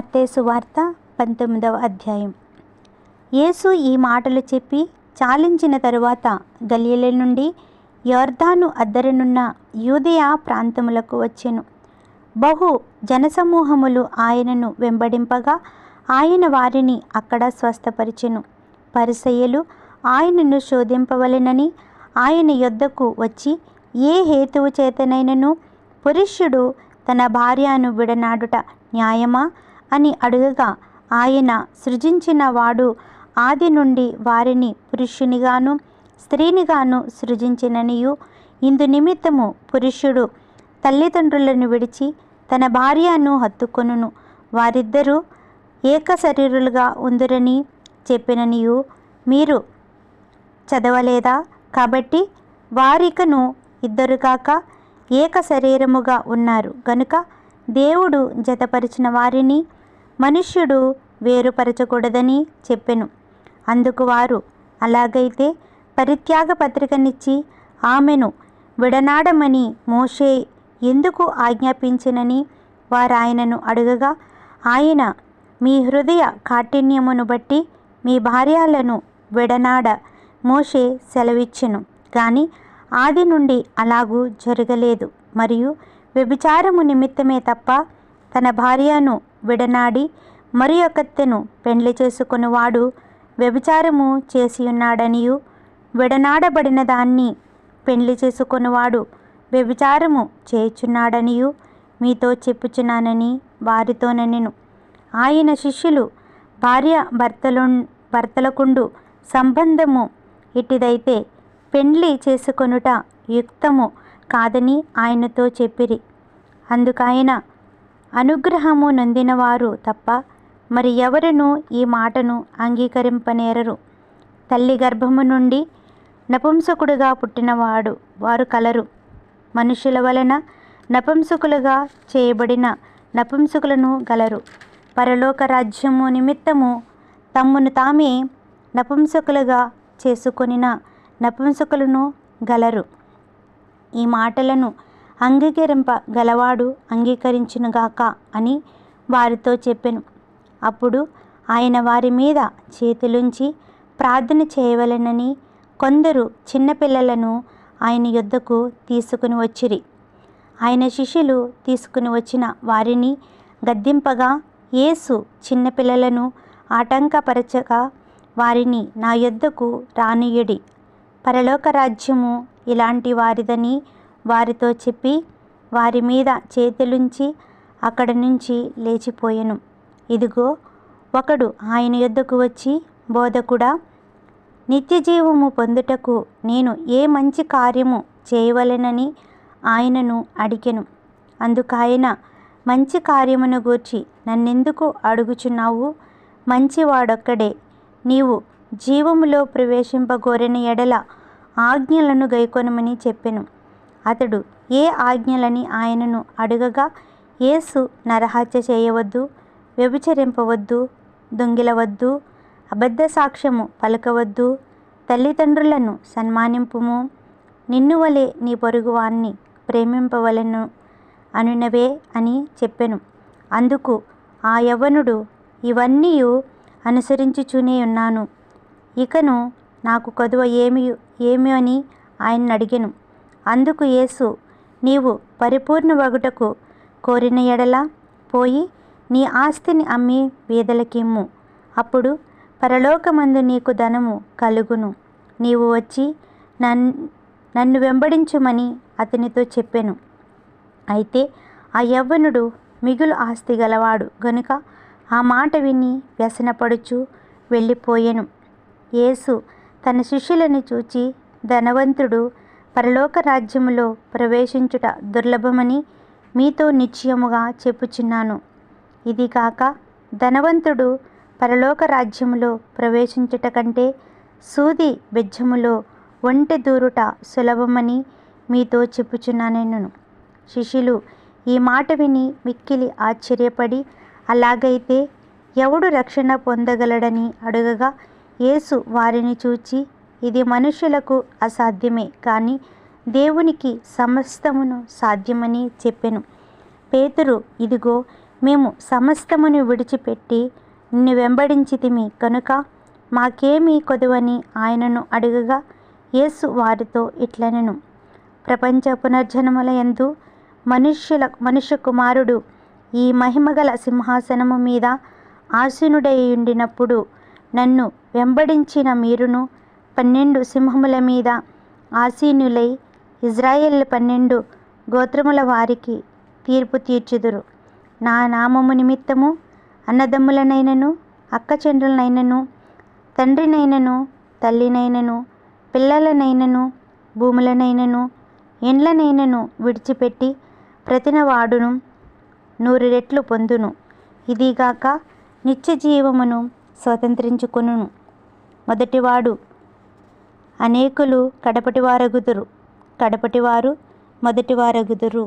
మత్తయి సువార్త 19వ అధ్యాయం. యేసు ఈ మాటలు చెప్పి చాలించిన తరువాత గలిలయ నుండి యొర్దాను అద్దరనున్న యూదయ ప్రాంతములకు వచ్చెను. బహు జనసమూహములు ఆయనను వెంబడింపగా ఆయన వారిని అక్కడ స్వస్థపరిచెను. పరిసయ్యులు ఆయనను శోధింపవలెనని ఆయన యొద్దకు వచ్చి, ఏ హేతువు చేతనైనను పురుషుడు తన భార్యను విడనాడుట న్యాయమా అని అడుగగా, ఆయన సృజించిన వాడు ఆది నుండి వారిని పురుషునిగాను స్త్రీనిగాను సృజించిననియు, ఇందు నిమిత్తము పురుషుడు తల్లిదండ్రులను విడిచి తన భార్యను హత్తుకొనును, వారిద్దరూ ఏక శరీరులుగా ఉందురని చెప్పిననియు మీరు చదవలేదా? కాబట్టి వారికను ఇద్దరు కాక ఏక శరీరముగా ఉన్నారు గనుక దేవుడు జతపరిచిన వారిని మనుష్యుడు వేరుపరచకూడదని చెప్పెను. అందుకు వారు, అలాగైతే పరిత్యాగ పత్రికనిచ్చి ఆమెను విడనాడమని మోషే ఎందుకు ఆజ్ఞాపించినని వారు ఆయనను అడుగగా, ఆయన, మీ హృదయ కాఠిన్యమును బట్టి మీ భార్యలను విడనాడ మోషే సెలవిచ్చెను, కానీ ఆది నుండి అలాగూ జరగలేదు. మరియు వ్యభిచారము నిమిత్తమే తప్ప తన భార్యను విడనాడి మరి ఒకత్తెను పెండ్లి చేసుకొనివాడు వ్యభిచారము చేసియున్నాడనియు, విడనాడబడిన దాన్ని పెండ్లి చేసుకొనివాడు వ్యభిచారము చేయుచున్నాడనియు మీతో చెప్పుచున్నానని వారితో నెనెను. ఆయన శిష్యులు, భార్య భర్తలకుండు సంబంధము ఇట్టిదైతే పెండ్లి చేసుకొనుట యుక్తము కాదని ఆయనతో చెప్పిరి. అందుకాయన, అనుగ్రహము నొందినవారు తప్ప మరి ఎవరునూ ఈ మాటను అంగీకరింపనేరరు. తల్లి గర్భము నుండి నపుంసకుడుగా పుట్టినవాడు వారు కలరు. మనుషుల వలన నపుంసకులుగా చేయబడిన నపుంసకులను గలరు. పరలోక రాజ్యము నిమిత్తము తమ్మును తామే నపుంసకులుగా చేసుకొనిన నపుంసకులను గలరు. ఈ మాటలను అంగీకరింపగలవాడు అంగీకరించునుగాక అని వారితో చెప్పెను. అప్పుడు ఆయన వారి మీద చేతులుంచి ప్రార్థన చేయవలెనని కొందరు చిన్నపిల్లలను ఆయన యొద్దకు తీసుకుని వచ్చిరి. ఆయన శిష్యులు తీసుకుని వచ్చిన వారిని గద్దింపగా, యేసు చిన్నపిల్లలను ఆటంకపరచక వారిని నా యొద్దకు రానియుడి, పరలోక రాజ్యము ఇలాంటి వారిదని వారితో చెప్పి వారి మీద చేతులుంచి అక్కడి నుంచి లేచిపోయెను. ఇదిగో, ఒకడు ఆయన యొద్దకు వచ్చి, బోధకుడా, నిత్యజీవము పొందుటకు నేను ఏ మంచి కార్యము చేయవలెనని ఆయనను అడిగెను. అందుకాయన, మంచి కార్యమును గూర్చి నన్నెందుకు అడుగుచున్నావు? మంచివాడొక్కడే. నీవు జీవములో ప్రవేశింపగోరిన ఎడల ఆజ్ఞలను గైకొనమని చెప్పెను. అతడు ఏ ఆజ్ఞలని ఆయనను అడుగగా, యేసు నరహత్య చేయవద్దు, వ్యభిచరింపవద్దు, దొంగిలవద్దు, అబద్ధ సాక్ష్యము పలకవద్దు, తల్లిదండ్రులను సన్మానింపుము, నిన్ను వలె నీ పొరుగువాన్ని ప్రేమింపవలెను అనునవే అని చెప్పెను. అందుకు ఆ యవ్వనుడు, ఇవన్నీ అనుసరించుచూనే ఉన్నాను, ఇకను నాకు కొదువ ఏమి అని ఆయన్ని అడిగెను. అందుకు యేసు, నీవు పరిపూర్ణమగుటకు కోరిన ఎడల పోయి నీ ఆస్తిని అమ్మి బీదలకిమ్ము, అప్పుడు పరలోకమందు నీకు ధనము కలుగును. నీవు వచ్చి నన్ను వెంబడించుమని అతనితో చెప్పెను. అయితే ఆ యవ్వనుడు మిగులు ఆస్తి గలవాడు గనుక ఆ మాట విని వ్యసనపడుచు వెళ్ళిపోయెను. యేసు తన శిష్యులను చూచి, ధనవంతుడు పరలోక రాజ్యములో ప్రవేశించుట దుర్లభమని మీతో నిశ్చయముగా చెప్పుచున్నాను. ఇది కాక ధనవంతుడు పరలోక రాజ్యములో ప్రవేశించుట కంటే సూది బెజ్జములో ఒంటె దూరుట సులభమని మీతో చెప్పుచున్నానెను. శిష్యులు ఈ మాట విని మిక్కిలి ఆశ్చర్యపడి, అలాగైతే ఎవడు రక్షణ పొందగలడని అడుగగా, యేసు వారిని చూచి, ఇది మనుషులకు అసాధ్యమే, కానీ దేవునికి సమస్తమును సాధ్యమని చెప్పెను. పేతురు, ఇదిగో మేము సమస్తమును విడిచిపెట్టి నిన్ను వెంబడించితిమి కనుక మాకేమీ కొదువని ఆయనను అడుగగా, యేసు వారితో ఇట్లనెను, ప్రపంచ పునర్జన్మల యందు మనుష్య కుమారుడు ఈ మహిమగల సింహాసనము మీద ఆసీనుడై ఉండినప్పుడు నన్ను వెంబడించిన మీరును 12 సింహముల మీద ఆసీనులై ఇజ్రాయేల్ 12 గోత్రముల వారికి తీర్పు తీర్చుదురు. నా నామము నిమిత్తము అన్నదమ్ములనైనను అక్కచెండ్రులనైనను తండ్రినైనను తల్లినైనను పిల్లలనైనను భూములనైనను ఎండ్లనైనను విడిచిపెట్టి ప్రతినవాడును 100 రెట్లు పొందును. ఇదిగాక నిత్య జీవమును స్వతంత్రించుకొనును. మొదటివాడు అనేకులు కడపటివారగుదురు, కడపటివారు మొదటివారగుదురు.